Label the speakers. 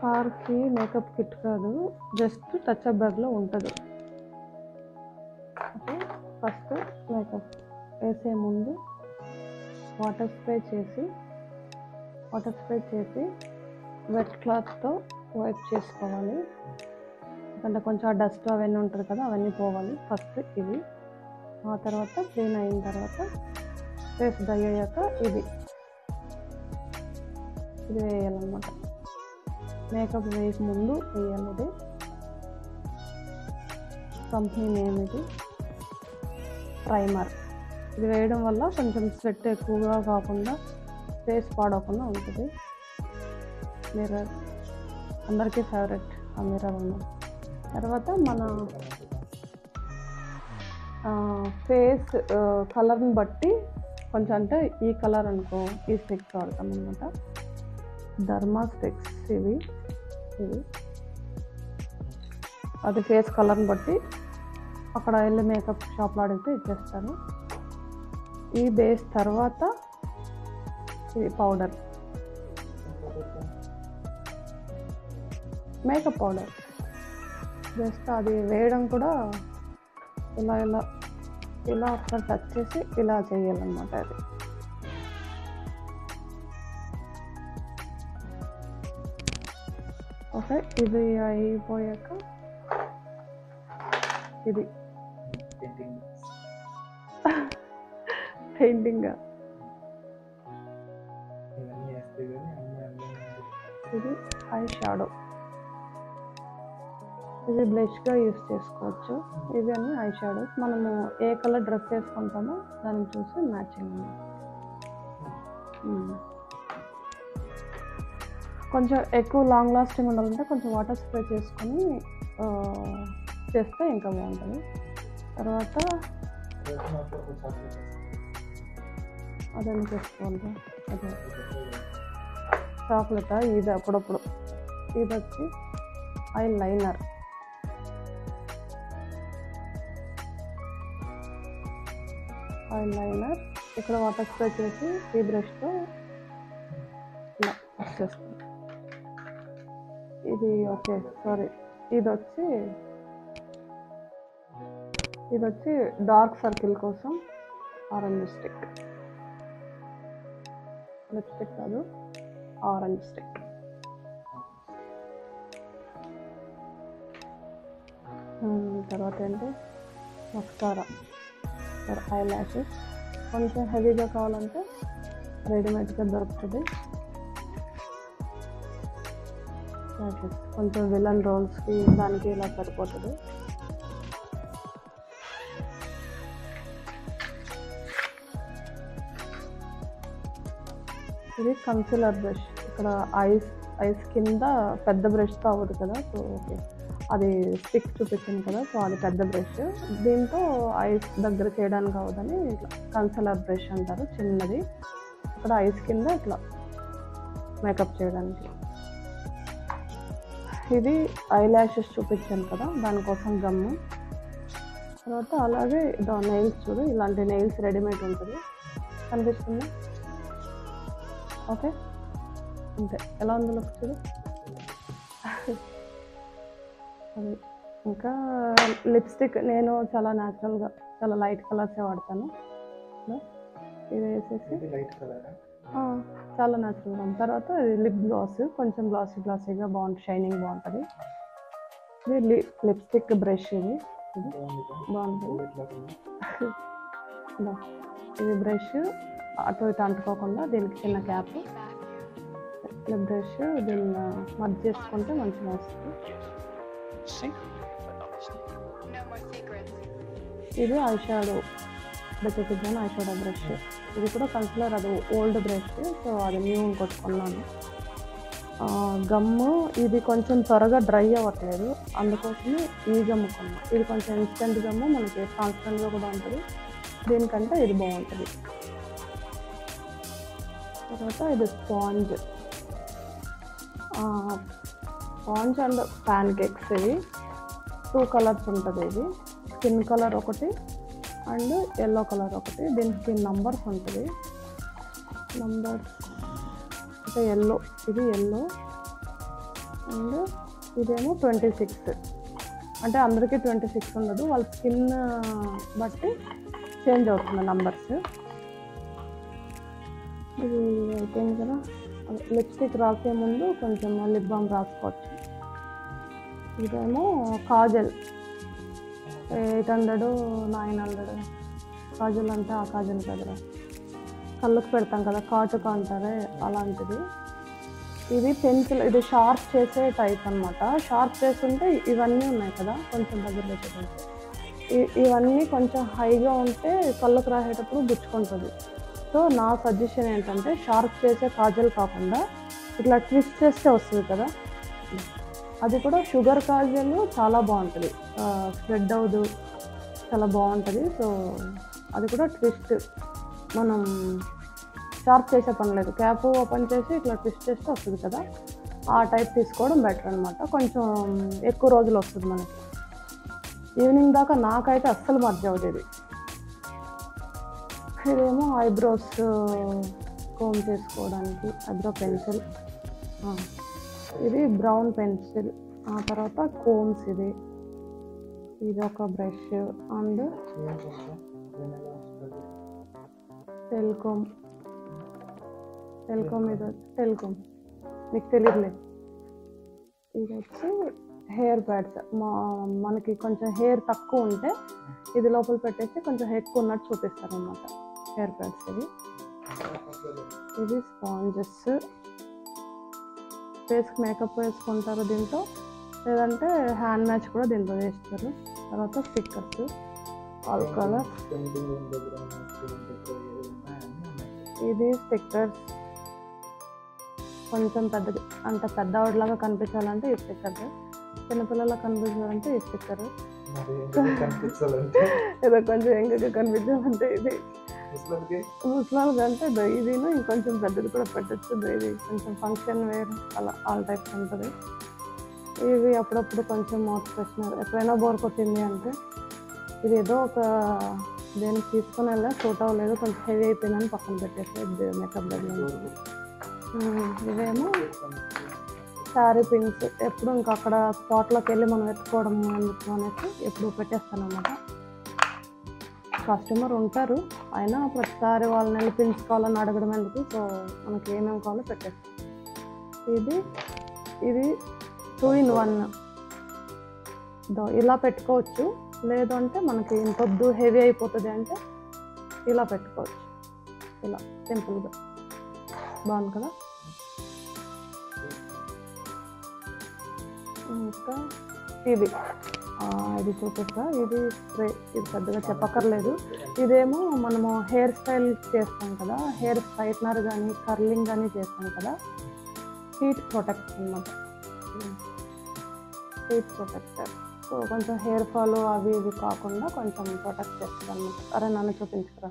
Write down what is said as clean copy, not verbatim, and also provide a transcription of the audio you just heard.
Speaker 1: కార్కి makeup kit కాదు, just touch up బ్యాగ్లో ఉంటుంది. ఓకే, ఫస్ట్ మేకప్ వేసే ముందు వాటర్ స్ప్రే చేసి వెట్ క్లాత్తో వైప్ చేసుకోవాలి. అంటే కొంచెం ఆ డస్ట్ అవన్నీ ఉంటుంది కదా, అవన్నీ పోవాలి ఫస్ట్ ఇది. ఆ తర్వాత క్లీన్ అయిన తర్వాత ఫేస్ డ్రై అయ్యాక ఇది వేయాలన్నమాట. మేకప్ వేసే ముందు వేయాలి. ఇది కంపెనీ నేమ్, ఇది ప్రైమర్. ఇది వేయడం వల్ల కొంచెం స్వెట్ ఎక్కువగా కాకుండా ఫేస్ పాడవకుండా ఉంటుంది. మిర్రర్ అందరికీ ఫేవరెట్ ఆ మిర్రర్ అన్నమాట. తర్వాత మన ఫేస్ కలర్ని బట్టి కొంచెం, అంటే ఈ కలర్ అనుకో ఈ స్టిక్స్ వాడతాం అన్నమాట. ధర్మా స్టిక్స్ ఇవి అది ఫేస్ కలర్ని బట్టి అక్కడ వెళ్ళి మేకప్ షాప్లో అడిగితే ఇచ్చేస్తారు. ఈ బేస్ తర్వాత ఇది పౌడర్, మేకప్ పౌడర్. జస్ట్ అది వేయడం కూడా ఇలా ఒకసారి టచ్ చేసి ఇలా చేయాలన్నమాట. అది ఓకే. ఇది అయిపోయాక ఇది పెయింటింగ్, ఇది ఐ షాడో. ఇది బ్లష్గా యూస్ చేసుకోవచ్చు. ఇవి అన్నీ ఐ షాడోస్. మనము ఏ కలర్ డ్రెస్ వేసుకుంటామో దాన్ని చూసి మ్యాచింగ్. కొంచెం ఎక్కువ లాంగ్ లాస్టింగ్ ఉండాలంటే కొంచెం వాటర్ స్ప్రే చేసుకొని చేస్తే ఇంకా బాగుంటుంది. తర్వాత అదేం చేసుకోవాలి, అదే చాక్లెట్. ఇది అప్పుడప్పుడు ఇది వచ్చి ఐ లైనర్. ఇక్కడ వాటర్ స్ప్రే చేసి ఈ బ్రష్తో ఇలా చేస్తాం. ఇది ఓకే, సారీ, ఇది వచ్చి డార్క్ సర్కిల్ కోసం ఆరెంజ్ స్టిక్. లిప్స్టిక్ కాదు, ఆరెంజ్ స్టిక్. తర్వాత ఏంటి, మస్కారా ఫర్ ఐ ల్యాషెస్. కొంచెం హెవీగా కావాలంటే రెడీమేడ్గా దొరుకుతుంది. కొంచెం విలన్ రోల్స్కి దానికి ఇలా సరిపోతుంది. ఇది కన్సిలర్ బ్రష్. ఇక్కడ ఐస్ కింద పెద్ద బ్రష్తో అవ్వదు కదా, సో ఓకే, అది స్టిక్ చూపించింది కదా, సో అది పెద్ద బ్రష్. దీంతో ఐస్ దగ్గర చేయడానికి అవ్వదని ఇట్లా కన్సిలర్ బ్రష్ అంటారు, చిన్నది. ఇక్కడ ఐస్ కింద ఇట్లా మేకప్ చేయడానికి. ఇది ఐ ల్యాషెస్ చూపించాను కదా, దానికోసం గమ్ము. తర్వాత అలాగే నెయిల్స్ చూడు, ఇలాంటి నెయిల్స్ రెడీమేడ్ ఉంటుంది, కనిపిస్తుంది. ఓకే, అంతే. ఎలా ఉందో లుక్ చూడు. అది ఇంకా లిప్స్టిక్ నేను చాలా న్యాచురల్గా చాలా లైట్ కలర్సే వాడతాను. ఇది వేసేసి చాలా న్యాచురల్గా. తర్వాత ఇది లిప్ గ్లాస్, కొంచెం గ్లాసీగా బాగుంటుంది, షైనింగ్ బాగుంటుంది. ఇది లిప్స్టిక్ బ్రష్. ఇది బాగుంటుంది. ఇది బ్రష్ అటు ఇటు అంటుకోకుండా దీనికి చిన్న క్యాప్. లిప్ బ్రష్ దీన్ని మర్జ్ చేసుకుంటే మంచిగా వస్తుంది. ఇది ఐ షాడో బెచ్చకిద్దాను, ఐ షాడో బ్రష్. ఇది కూడా కన్సిలర్, అది ఓల్డ్ బ్రష్, సో అది న్యూ కొట్టుకున్నాను. గమ్ము ఇది కొంచెం త్వరగా డ్రై అవ్వట్లేదు, అందుకోసమే ఈ గమ్ము కొన్నా. ఇది కొంచెం ఇన్స్టెంట్ గమ్ము, మనకి ట్రాన్స్పరెంట్గా కూడా ఉంటుంది, దీనికంటే ఇది బాగుంటుంది. తర్వాత ఇది స్పాంజ్ అండ్ ప్యాన్ కేక్స్. ఇవి 2 కలర్స్ ఉంటుంది. ఇది స్కిన్ కలర్ ఒకటి అండ్ ఎల్లో కలర్ ఒకటి. దీనికి నంబర్స్ ఉంటుంది. నంబర్స్ అంటే ఎల్లో, ఇది ఎల్లో అండ్ ఇదేమో 26. అంటే అందరికీ 26 ఉండదు, వాళ్ళ స్కిన్ బట్టి చేంజ్ అవుతుంది నంబర్స్. ఇది అయిపోయింది కదా. లిప్స్టిక్ రాసే ముందు కొంచెం లిప్ బామ్ రాసుకోవచ్చు. ఇదేమో కాజల్ 800 900. కాజల్ అంటే ఆ కాజల్ కదరా, కళ్ళకు పెడతాం కదా, కాటుక అంటారే అలాంటిది. ఇది పెన్సిల్, ఇది షార్ప్ చేసే టైప్ అనమాట. షార్ప్ చేస్తుంటే ఇవన్నీ ఉన్నాయి కదా, కొంచెం దగ్గర పెట్టేటప్పుడు ఇవన్నీ కొంచెం హైగా ఉంటే కళ్ళకు రాసేటప్పుడు గుచ్చుకుంటుంది. సో నా సజెషన్ ఏంటంటే షార్ప్ చేసే కాజల్ కాకుండా ఇట్లా ట్విస్ట్ చేస్తే వస్తుంది కదా, అది కూడా షుగర్ కాజల్ చాలా బాగుంటుంది, స్ప్రెడ్ అవ్వదు, చాలా బాగుంటుంది. సో అది కూడా ట్విస్ట్, మనం షార్ప్ చేసే పని లేదు, క్యాప్ ఓపెన్ చేసి ఇట్లా ట్విస్ట్ చేస్తే వస్తుంది కదా, ఆ టైప్ తీసుకోవడం బెటర్ అనమాట. కొంచెం ఎక్కువ రోజులు వస్తుంది మనకి, ఈవినింగ్ దాకా నాకైతే అస్సలు మర్చి అవుతుంది. ఇదేమో ఐబ్రోస్ కోమ్ చేసుకోవడానికి ఐబ్రో పెన్సిల్, ఇది బ్రౌన్ పెన్సిల్. ఆ తర్వాత కోమ్స్, ఇది ఒక బ్రష్ అండ్ టెల్కోమ్. ఇది టెల్కోమ్ మీకు తెలియదులే. ఇది వచ్చి హెయిర్ ప్యాడ్స్, మనకి కొంచెం హెయిర్ తక్కువ ఉంటే ఇది లోపల పెట్టేసి కొంచెం ఎక్కువ ఉన్నట్టు చూపిస్తారు అన్నమాట, హెయిర్ ప్యాడ్స్. ఇది స్పాంజెస్, ఫేస్కి మేకప్ వేసుకుంటారు దీంతో, లేదంటే హ్యాండ్ మ్యాచ్ కూడా దీంతో చేస్తారు. తర్వాత స్టిక్కర్స్, ఆల్ కలర్స్. ఇది స్టిక్కర్స్, కొంచెం పెద్దది అంటే పెద్దవాడిలాగా కనిపించాలంటే ఈ స్టిక్కర్, చిన్నపిల్లలా కనిపించాలంటే ఈ స్టిక్కర్, ఏదో కొంచెం ఎంగగా కనిపించాలంటే ఇది, ముసలాళ్ళకి అంటే ఇదిను ఇంకొంచెం పెద్దది కూడా పెట్టచ్చు. ఇది కొంచెం ఫంక్షన్ వేర్ అలా ఆల్ టైప్స్ ఉంటుంది. ఇవి అప్పుడప్పుడు కొంచెం మౌత్ ఫ్రెషనర్, ఎప్పుడైనా బోర్ కొట్టింది అంటే ఇది ఏదో ఒక దేనికి తీసుకుని వెళ్ళా, సూట్ అవ్వలేదు, కొంచెం హెవీ అయిపోయిందని పక్కన పెట్టేసి మేకప్ దగ్గర. ఇవేమో శారీ పిన్స్, ఎప్పుడు ఇంకా అక్కడ స్పాట్లోకి వెళ్ళి మనం ఎత్తుకోవడం ఎందుకు అనేసి ఎప్పుడు పెట్టేస్తాను అన్నమాట. కస్టమర్ ఉంటారు, అయినా ప్రతిసారి వాళ్ళని వెళ్ళి పిన్స్ కావాలని అడగడం ఎందుకు, సో మనకి ఏమేమి కావాలో పెట్టేస్తాం. ఇది 2 in 1, ఇలా పెట్టుకోవచ్చు. లేదు అంటే మనకి ఇంకొద్దు హెవీ అయిపోతుంది అంటే ఇలా పెట్టుకోవచ్చు, ఇలా సింపుల్గా. బాగుంది కదా. ఇంకా ఇది చూపిస్తా, ఇది స్ప్రే, ఇది పెద్దగా చెప్పక్కర్లేదు. ఇదేమో మనము హెయిర్ స్టైల్ చేస్తాం కదా, హెయిర్ స్ట్రైట్నర్ కానీ కర్లింగ్ కానీ చేస్తాం కదా, హీట్ ప్రొటెక్టర్ అన్నమాట. హీట్ ప్రొటెక్టర్, సో కొంచెం హెయిర్ ఫాల్ అవి ఇవి కాకుండా కొంచెం ప్రొటెక్ట్ చేస్తుంది అన్నమాట. అరే నన్ను చూపించుకురా.